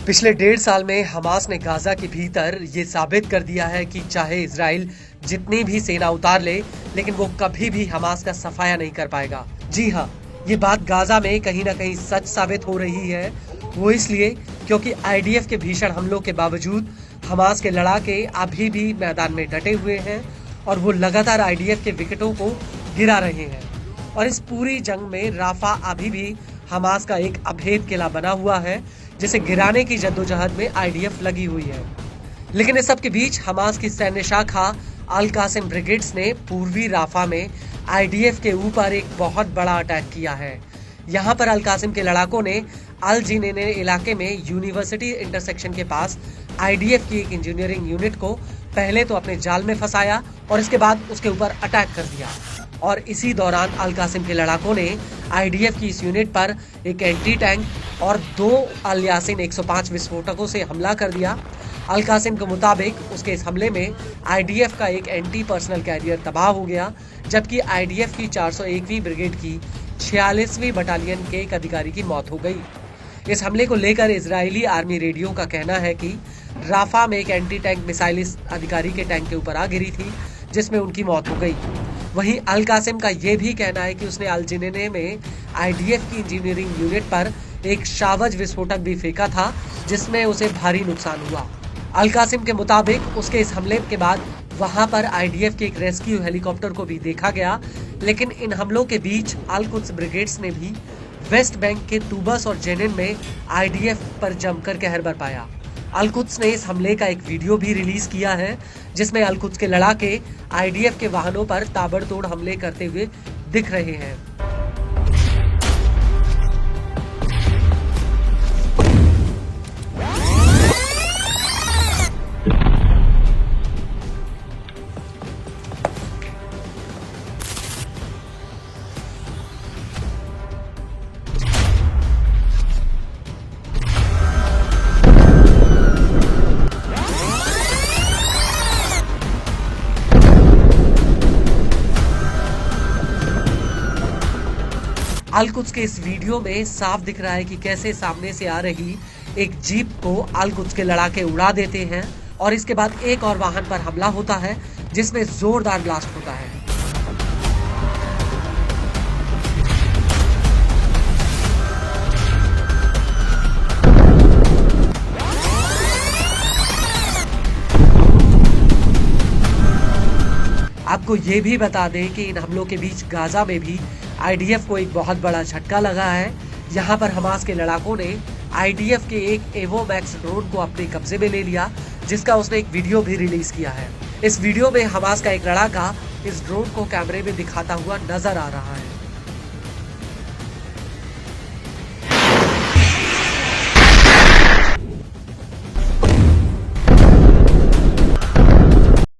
पिछले 1.5 साल में हमास ने गाजा के भीतर ये साबित कर दिया है कि चाहे इजराइल जितनी भी सेना उतार ले, लेकिन वो कभी भी हमास का सफाया नहीं कर पाएगा। जी हाँ, ये बात गाजा में कहीं ना कहीं सच साबित हो रही है। वो इसलिए क्योंकि आईडीएफ के भीषण हमलों के बावजूद हमास के लड़ाके अभी भी मैदान में डटे हुए हैं और वो लगातार आईडीएफ के विकेटों को गिरा रहे हैं। और इस पूरी जंग में राफा अभी भी हमास का एक अभेद किला बना हुआ है, जिसे गिराने की जद्दोजहद में आईडीएफ लगी हुई है। लेकिन इस सब के बीच हमास की सैन्य शाखा अल कासिम ब्रिगेड्स ने पूर्वी राफा में आईडीएफ के ऊपर एक बहुत बड़ा अटैक किया है। यहाँ पर अल कासिम के लड़ाकों ने अल जिनेने इलाके में यूनिवर्सिटी इंटरसेक्शन के पास आईडीएफ की एक इंजीनियरिंग यूनिट को पहले तो अपने जाल में फंसाया और इसके बाद उसके ऊपर अटैक कर दिया। और इसी दौरान अल कासिम के लड़ाकों ने आईडीएफ की इस यूनिट पर एक एंटी टैंक और 2 अल यासीन 105 विस्फोटकों से हमला कर दिया। अल कासिम के मुताबिक उसके इस हमले में आईडीएफ का एक एंटी पर्सनल कैरियर तबाह हो गया, जबकि आईडीएफ की 401वीं ब्रिगेड की 46वीं बटालियन के एक अधिकारी की मौत हो गई। इस हमले को लेकर इजरायली आर्मी रेडियो का कहना है कि राफा में एक एंटी टैंक मिसाइल इस अधिकारी के टैंक के ऊपर आ गिरी थी, जिसमें उनकी मौत हो गई। वहीं अल कासिम का यह भी कहना है कि उसने अल जिनेने में आईडीएफ की इंजीनियरिंग यूनिट पर एक शावज विस्फोटक भी फेंका था, जिसमें उसे भारी नुकसान हुआ। अल कासिम के मुताबिक उसके इस हमले के बाद वहां पर आईडीएफ के एक रेस्क्यू हेलीकॉप्टर को भी देखा गया। लेकिन इन हमलों के बीच अल कुद्स ब्रिगेड्स ने भी वेस्ट बैंक के तूबस और जेनिन में आईडीएफ पर जमकर कहर बरपाया। अल कुद्स ने इस हमले का एक वीडियो भी रिलीज किया है, जिसमें अल कुद्स के लड़ाके आईडीएफ के वाहनों पर ताबड़तोड़ हमले करते हुए दिख रहे हैं। अल कुद्स के इस वीडियो में साफ दिख रहा है कि कैसे सामने से आ रही एक जीप को अल कुद्स के लड़ाके उड़ा देते हैं और इसके बाद एक और वाहन पर हमला होता है, जिसमें जोरदार ब्लास्ट होता है। आपको ये भी बता दें कि इन हमलों के बीच गाजा में भी आईडीएफ को एक बहुत बड़ा झटका लगा है। यहाँ पर हमास के लड़ाकों ने आईडीएफ के एक एवोमैक्स ड्रोन को अपने कब्जे में ले लिया, जिसका उसने एक वीडियो भी रिलीज किया है। इस वीडियो में हमास का एक लड़ाका इस ड्रोन को कैमरे में दिखाता हुआ नजर आ रहा है।